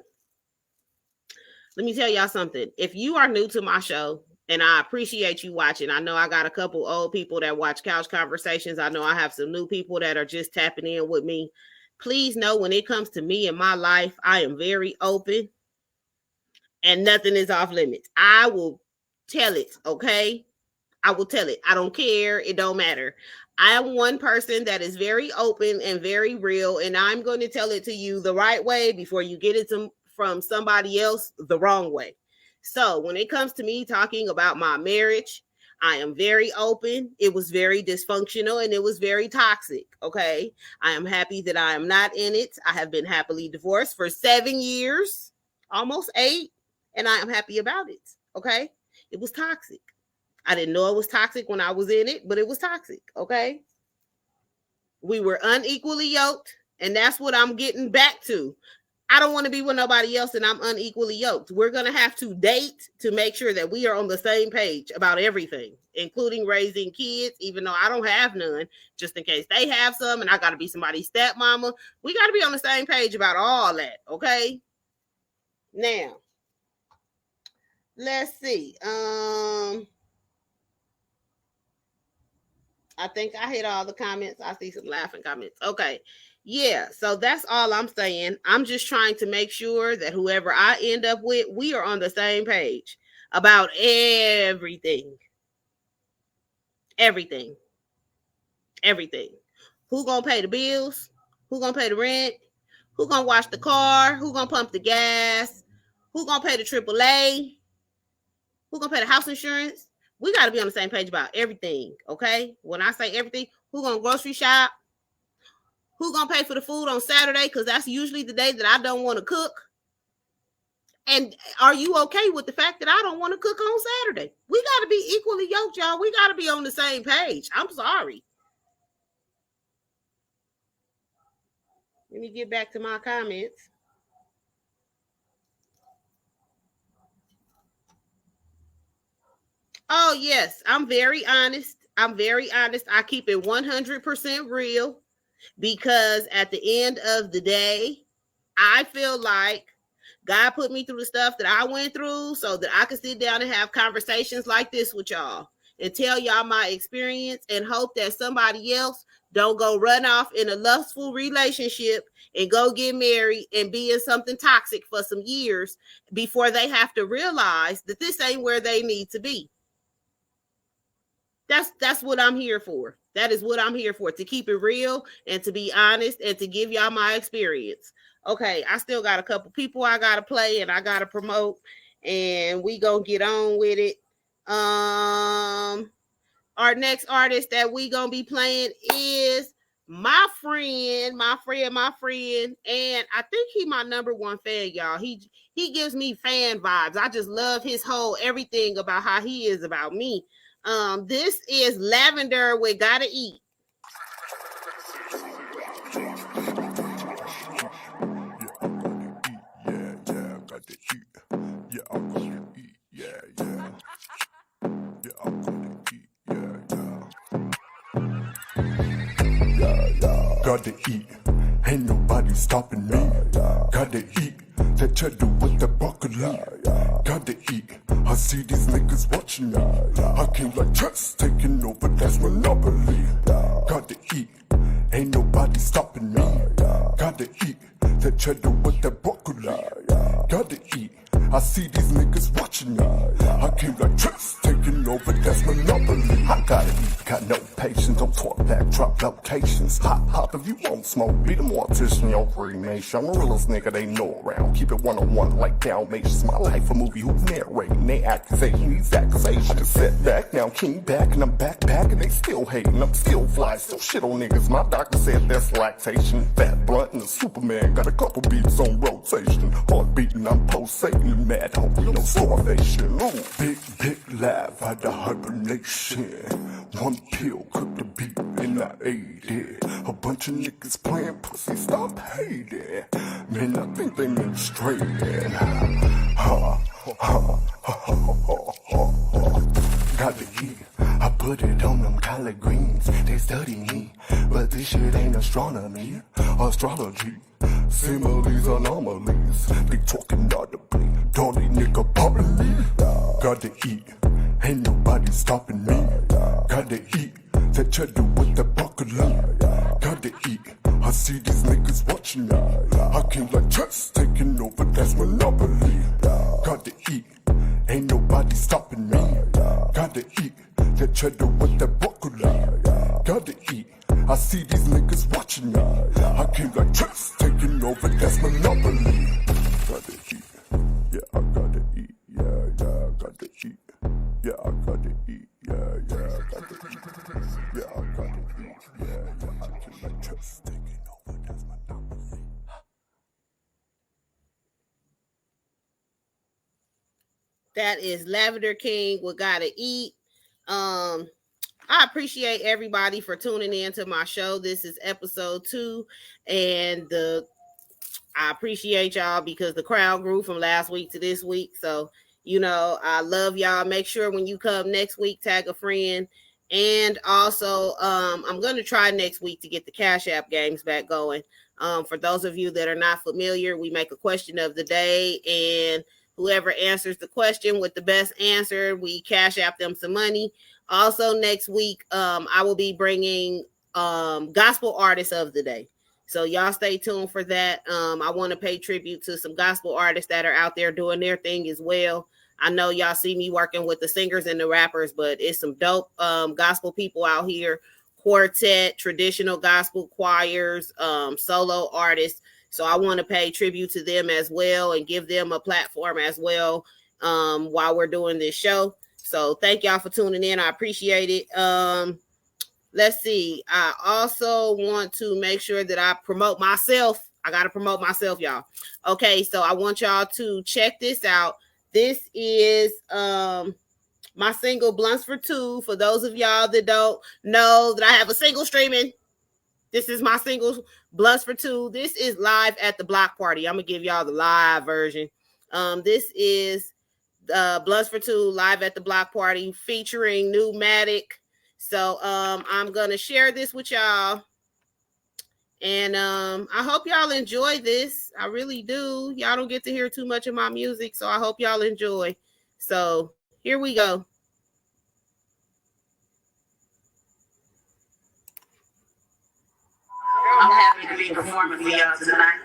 Let me tell y'all something. If you are new to my show, and I appreciate you watching, I know I got a couple old people that watch Couch Conversations. I know I have some new people that are just tapping in with me. Please know when it comes to me and my life, I am very open and nothing is off limits. I will tell it, okay? I will tell it. I don't care. It don't matter. I am one person that is very open and very real, and I'm going to tell it to you the right way before you get it from somebody else the wrong way. So when it comes to me talking about my marriage, I am very open. It was very dysfunctional and it was very toxic. Okay. I am happy that I am not in it. I have been happily divorced for 7 years, almost 8, and I am happy about it. Okay. It was toxic. I didn't know it was toxic when I was in it, but it was toxic. Okay. We were unequally yoked, and that's what I'm getting back to. I don't want to be with nobody else and I'm unequally yoked. We're going to have to date to make sure that we are on the same page about everything, including raising kids, even though I don't have none, just in case they have some and I got to be somebody's stepmama. We got to be on the same page about all that, okay? Now, let's see. I think I hit all the comments. I see some laughing comments. Okay. Yeah, so that's all I'm saying. I'm just trying to make sure that whoever I end up with, we are on the same page about everything. Everything. Everything. Who gonna pay the bills? Who gonna pay the rent? Who gonna wash the car? Who gonna pump the gas? Who gonna pay the AAA? Who gonna pay the house insurance? We got to be on the same page about everything, okay? When I say everything, who gonna grocery shop? Who gonna pay for the food on Saturday? Because that's usually the day that I don't want to cook. And are you okay with the fact that I don't want to cook on Saturday? We got to be equally yoked, y'all. We got to be on the same page. I'm sorry. Let me get back to my comments. Oh, yes. I'm very honest. I keep it 100% real. Because at the end of the day, I feel like God put me through the stuff that I went through so that I could sit down and have conversations like this with y'all and tell y'all my experience and hope that somebody else don't go run off in a lustful relationship and go get married and be in something toxic for some years before they have to realize that this ain't where they need to be. That's what I'm here for. That is what I'm here for, to keep it real and to be honest and to give y'all my experience. Okay, I still got a couple people I got to play and I got to promote, and we going to get on with it. Our next artist that we going to be playing is my friend, and I think he my #1 fan, y'all. He gives me fan vibes. I just love his whole everything about how he is about me. This is Lavender with Gotta Eat. Gotta eat, ain't nobody stopping me. Gotta eat that cheddar with the broccoli. Gotta eat, I see these niggas watching me. I came like chess taking over, that's monopoly. Gotta eat, ain't nobody stopping me. Gotta eat that cheddar with the broccoli. Gotta eat, I see these niggas watching me. I came like chess taking over, that's monopoly. I gotta eat, got no pay. patience. Don't talk back, drop locations. Hop if you want smoke. Be the mortician, yo, cremation. I'm the realest nigga they know around. Keep it one-on-one like Dalmatians. My life a movie, who's narrating? They accusation, these accusations. I just sat back, now I'm king back, and I'm back, and they still hating. I'm still fly, still shit on niggas. My doctor said that's lactation. Fat blunt and the Superman got a couple beats on rotation. Heart beating, I'm pulsating, mad hope, no starvation. Ooh, big laugh at the hibernation. One pill cooked the beat and I ate it. A bunch of niggas playing pussy, stop hating. Man, I think they menstruating. Got the heat, I put it on them collard greens. They study me, but this shit ain't astronomy, astrology. Similes, anomalies, they talking audibly. Dolly nigga poppin' me. Gotta eat, ain't nobody stopping me. Gotta eat, that cheddar with the broccoli. Gotta eat, I see these niggas watching me. I came like chess taking over, that's monopoly. Gotta eat, ain't nobody stopping me. Gotta eat, that cheddar with the broccoli. Gotta eat, I see these niggas watching me. I came like chess taking over, that's monopoly. Gotta eat, yeah, I gotta eat, yeah, I gotta eat. Yeah, I gotta eat, yeah, I gotta eat. Yeah, I gotta eat, yeah, I came like chess taking over, that's monopoly. That is Lavender King with Gotta Eat. I appreciate everybody for tuning in to my show. This is episode 2, and I appreciate y'all because the crowd grew from last week to this week. So, I love y'all. Make sure when you come next week, tag a friend. And also, I'm going to try next week to get the Cash App games back going. For those of you that are not familiar, we make a question of the day, and whoever answers the question with the best answer, we Cash App them some money. Also, next week, I will be bringing gospel artists of the day. So y'all stay tuned for that. I want to pay tribute to some gospel artists that are out there doing their thing as well. I know y'all see me working with the singers and the rappers, but it's some dope gospel people out here. Quartet, traditional gospel choirs, solo artists. So I want to pay tribute to them as well and give them a platform as well while we're doing this show. So thank y'all for tuning in. I appreciate it. Let's see. I also want to make sure that I promote myself. I got to promote myself, y'all. Okay, so I want y'all to check this out. This is my single Blunts for Two. For those of y'all that don't know that I have a single streaming, this is my single Blunts for Two. This is live at the block party. I'm going to give y'all the live version. This is Blunts for Two live at the block party featuring Dmeg. So I'm going to share this with y'all. And I hope y'all enjoy this. I really do. Y'all don't get to hear too much of my music, so I hope y'all enjoy. So here we go. I'm happy to be performing for y'all tonight.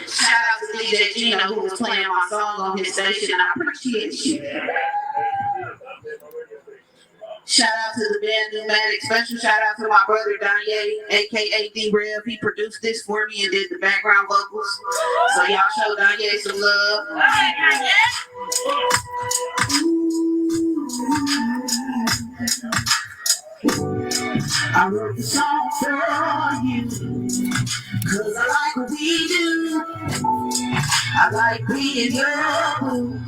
Shout out to DJ Gino who was playing my song on his station. I appreciate you. Shout out to the band Dmeg. Special shout out to my brother Danni, aka Dmeg. He produced this for me and did the background vocals. So y'all show Danni some love. I wrote the song for you, 'cause I like what we do. I like being your boo,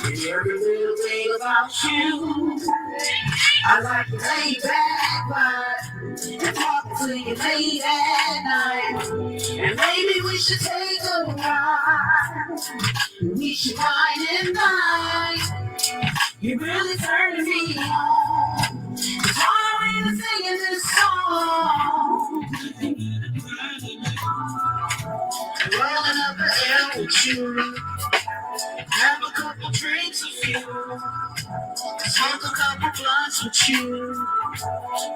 and every little thing about you. I like to lay back vibe and talk to you late at night. And maybe we should take a ride. We should wine and dine. You're really turning me on. Why are we singing this song? Rolling up the air with you. Have a couple drinks with you. Smoke a couple blunts with you.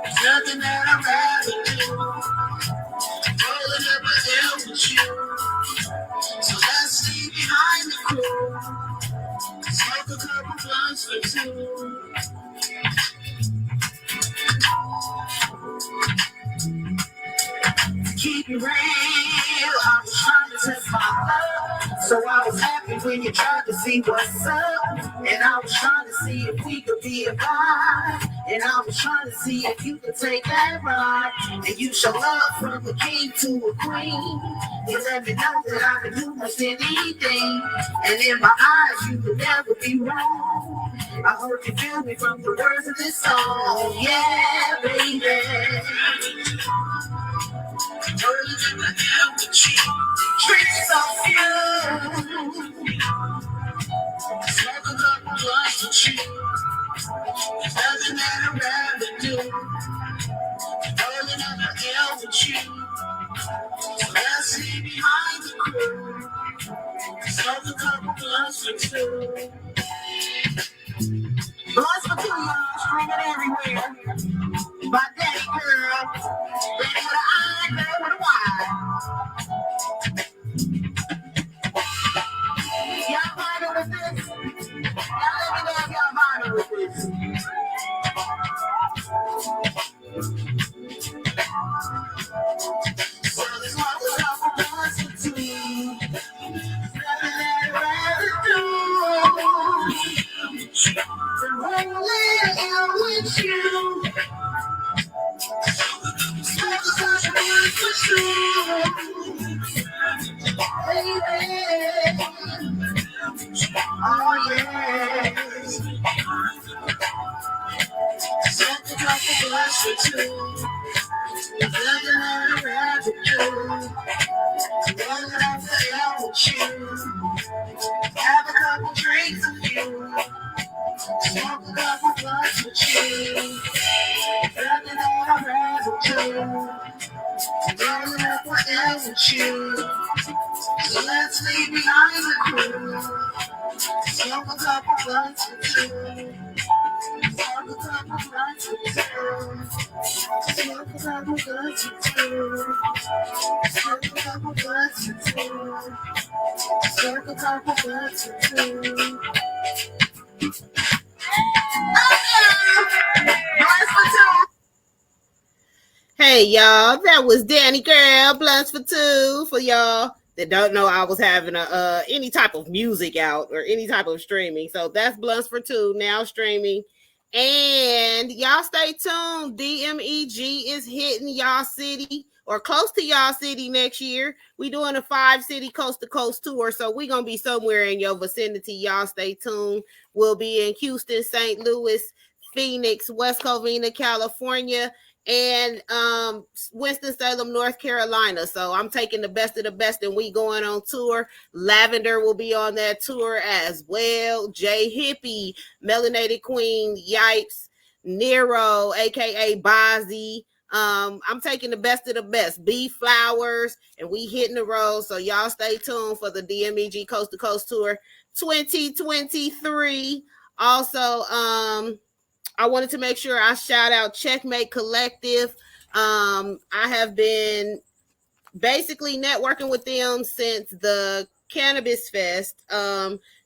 There's nothing that I'd rather do. Rolling up the air with you. So let's stay behind the crew. Smoke a couple blunts for two. real. I was trying to test my love, so I was happy when you tried to see what's up. And I was trying to see if we could be a vibe. And I was trying to see if you could take that ride. And you show love from a king to a queen. You let me know that I can do most anything. And in my eyes, you could never be wrong. I hope you feel me from the words of this song. Yeah, baby. Tricks of you. Smoking up a blunt with you. There's nothing that I'd rather do. Rolling up the L with you. So let's see behind the crew. Smoke a couple blunts for two. Blunts for two, y'all. Streaming everywhere. By Danni Gyrl. Ready with an eye, girl with a wide. Y'all vibing with this? Y'all let me know if y'all vibing with this. So let's smoke a couple blunts for two. Nothing that I'd rather do. To roll it out with you. Smoke a couple blunts for two. Baby. Oh, yes. Smoke a couple blunts for two. Nothing that I'd rather do. Rolling up the L with you. Have a couple drinks with you. Smoke a couple blunts with you. Nothing that I'd rather do. Rolling up the L with you. So let's leave behind the crew. Smoke a couple blunts with you. Smoke a couple blunts with you. Smoke a couple blunts with you. Smoke a couple blunts with you. Smoke a couple blunts with you. Blunts for two. Hey y'all, that was Danni Gyrl, Blunts for Two. For y'all that don't know, I was having any type of music out or any type of streaming. So that's Blunts for Two now streaming. And y'all stay tuned. DMEG is hitting y'all city or close to y'all city next year. We doing a 5-city coast to coast tour. So we gonna be somewhere in your vicinity. Y'all stay tuned. We'll be in Houston, St. Louis, Phoenix, West Covina, California, and Winston-Salem, North Carolina. So I'm taking the best of the best, and we going on tour. Lavender will be on that tour as well. Jay Hippie, Melanated Queen, Yipes, Nero, aka Bozzy. I'm taking the best of the best. B Flowers, and we hitting the road. So y'all stay tuned for the DMEG Coast to Coast Tour 2023. Also, I wanted to make sure I shout out Checkmate Collective. I have been basically networking with them since the Cannabis Fest.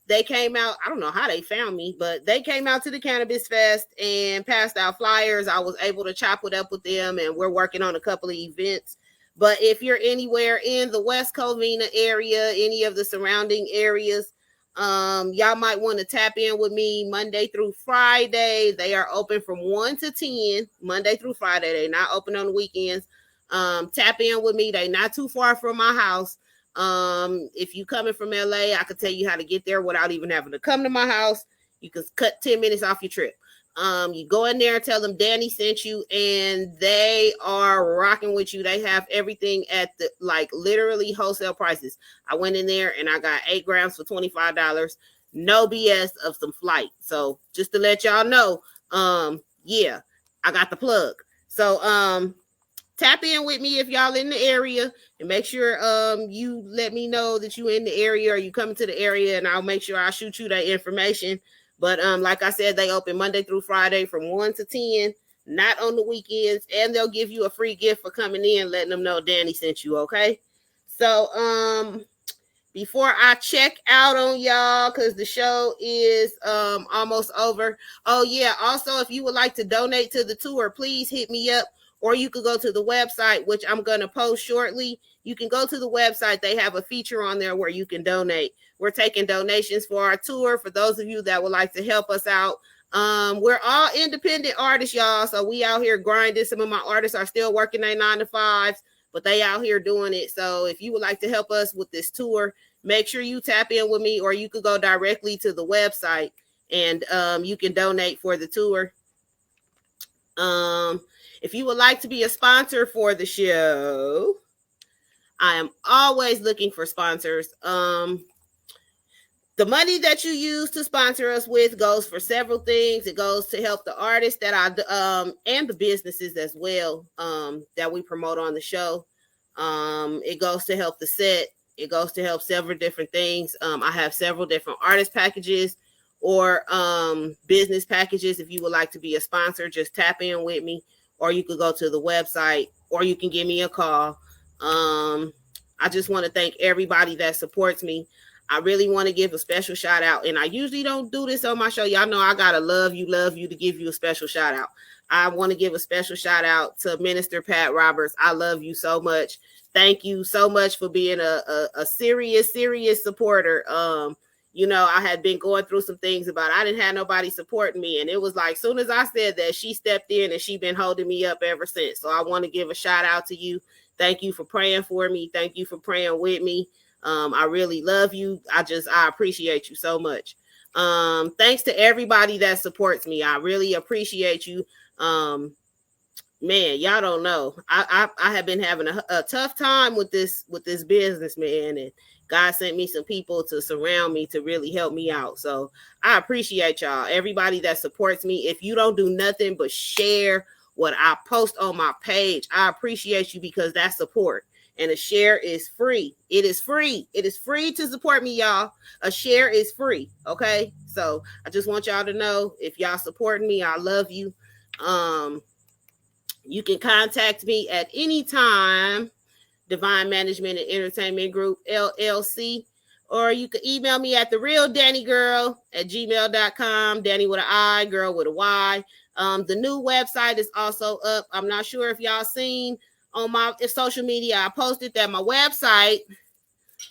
They came out, I don't know how they found me, but they came out to the Cannabis Fest and passed out flyers. I was able to chop it up with them, and we're working on a couple of events. But if you're anywhere in the West Covina area, any of the surrounding areas, y'all might want to tap in with me Monday through Friday. They are open from 1 to 10, Monday through Friday. They're not open on the weekends. Tap in with me. They're not too far from my house. If you coming from LA, I could tell you how to get there without even having to come to my house. You can cut 10 minutes off your trip. You go in there, tell them Danny sent you, and they are rocking with you. They have everything at the literally wholesale prices. I went in there and I got 8 grams for $25. No BS of some flight. So just to let y'all know, yeah, I got the plug. So tap in with me if y'all in the area, and make sure you let me know that you in the area or you coming to the area, and I'll make sure I shoot you that information. But like I said, they open Monday through Friday from 1 to 10, not on the weekends, and they'll give you a free gift for coming in, letting them know Danny sent you, okay? So before I check out on y'all, because the show is almost over. Oh yeah, also if you would like to donate to the tour, please hit me up, or you could go to the website, which I'm going to post shortly. You can go to the website. They have a feature on there where you can donate. We're taking donations for our tour. For those of you that would like to help us out, we're all independent artists, y'all, so we out here grinding. Some of my artists are still working their 9-to-5s, but they out here doing it. So if you would like to help us with this tour, make sure you tap in with me, or you could go directly to the website and you can donate for the tour. If you would like to be a sponsor for the show, I am always looking for sponsors. The money that you use to sponsor us with goes for several things. It goes to help the artists that and the businesses as well that we promote on the show. It goes to help the set. It goes to help several different things. I have several different artist packages or business packages. If you would like to be a sponsor, just tap in with me, or you could go to the website, or you can give me a call. I just want to thank everybody that supports me. I really want to give a special shout out, and I usually don't do this on my show. Y'all know I gotta love you to give you a special shout out. I want to give a special shout out to Minister Pat Roberts. I love you so much. Thank you so much for being a serious supporter. You know, I had been going through some things about I didn't have nobody supporting me, and it was like soon as I said that, she stepped in and she been holding me up ever since. So I want to give a shout out to you. Thank you for praying for me. Thank you for praying with me. I really love you. I appreciate you so much. Thanks to everybody that supports me. I really appreciate you. Man, y'all don't know. I have been having a tough time with this business, man, and God sent me some people to surround me to really help me out. So I appreciate y'all. Everybody that supports me. If you don't do nothing but share what I post on my page, I appreciate you, because that's support. And a share is free. It is free. It is free to support me, y'all. A share is free. Okay. So I just want y'all to know, if y'all supporting me, I love you. You can contact me at any time, Divine Management and Entertainment Group, LLC, or you can email me at therealdanigirl@gmail.com. Danny with an I, girl with a Y. The new website is also up. I'm not sure if y'all seen on my social media, I posted that my website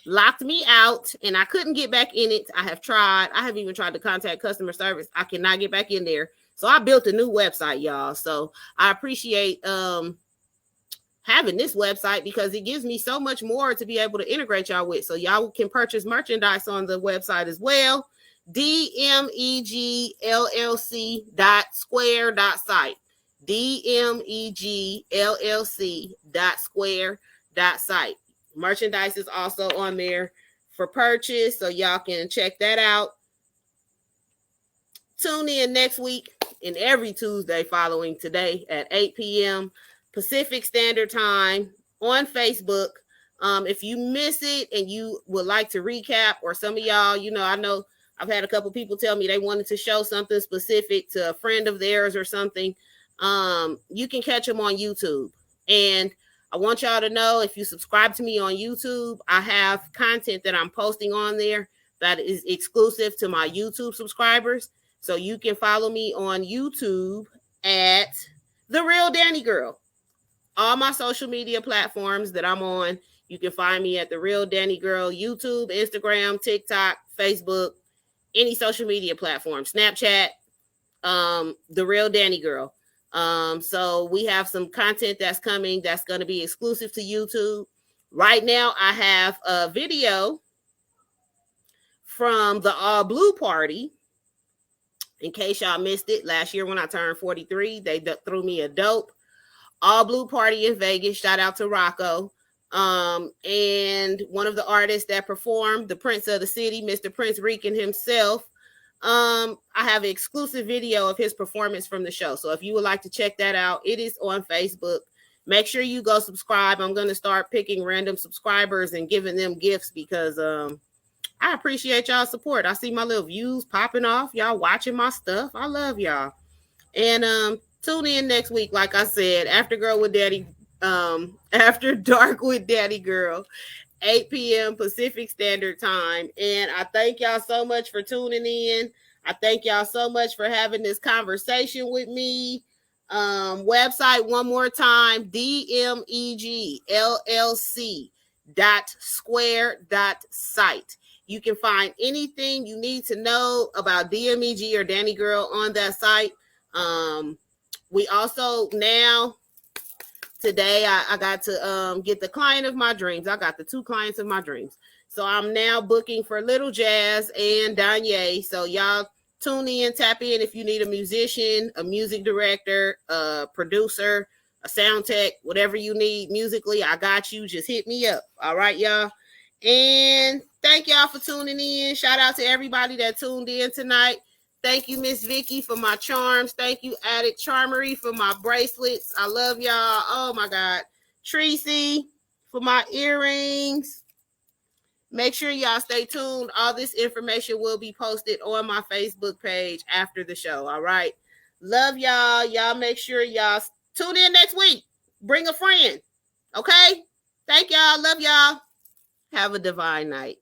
locked me out and I couldn't get back in it. I have even tried to contact customer service. I cannot get back in there. So I built a new website, y'all. So I appreciate having this website, because it gives me so much more to be able to integrate y'all with. So y'all can purchase merchandise on the website as well. DMEGLLC.square.site. DMEGLLC.square.site. Merchandise is also on there for purchase, so y'all can check that out. Tune in next week and every Tuesday following today at 8 p.m. Pacific Standard Time on Facebook. If you miss it and you would like to recap, or some of y'all, you know, I know I've had a couple people tell me they wanted to show something specific to a friend of theirs or something. You can catch them on YouTube. And I want y'all to know, if you subscribe to me on YouTube, I have content that I'm posting on there that is exclusive to my YouTube subscribers. So you can follow me on YouTube at The Real Danni Gyrl. All my social media platforms that I'm on, you can find me at The Real Danni Gyrl. YouTube, Instagram, TikTok, Facebook, any social media platform, Snapchat, The Real Danni Gyrl. So we have some content that's coming that's going to be exclusive to YouTube. Right now, I have a video from the All Blue Party. In case y'all missed it, last year when I turned 43, they threw me a dope All Blue Party in Vegas. Shout out to Rocco. And one of the artists that performed, the Prince of the City, Mr. Prince Rican himself. I have an exclusive video of his performance from the show. So if you would like to check that out, it is on Facebook. Make sure you go subscribe. I'm going to start picking random subscribers and giving them gifts, because I appreciate y'all support. I see my little views popping off. Y'all watching my stuff. I love y'all. And tune in next week. Like I said, After Dark with Danni Gyrl 8 p.m. Pacific Standard Time. And I thank y'all so much for tuning in. I thank y'all so much for having this conversation with me. Website one more time, dmegllc.square.site. You can find anything you need to know about DMEG or Danni Gyrl on that site. We also now, today I got to get the client of my dreams. I got the 2 clients of my dreams. So I'm now booking for Little Jazz and Danni. So y'all tune in, tap in if you need a musician, a music director, a producer, a sound tech, whatever you need musically, I got you. Just hit me up. All right, y'all. And thank y'all for tuning in. Shout out to everybody that tuned in tonight. Thank you, Miss Vicky, for my charms. Thank you, Addict Charmery, for my bracelets. I love y'all. Oh, my God. Tracy, for my earrings. Make sure y'all stay tuned. All this information will be posted on my Facebook page after the show. All right. Love y'all. Y'all make sure y'all tune in next week. Bring a friend. Okay? Thank y'all. Love y'all. Have a divine night.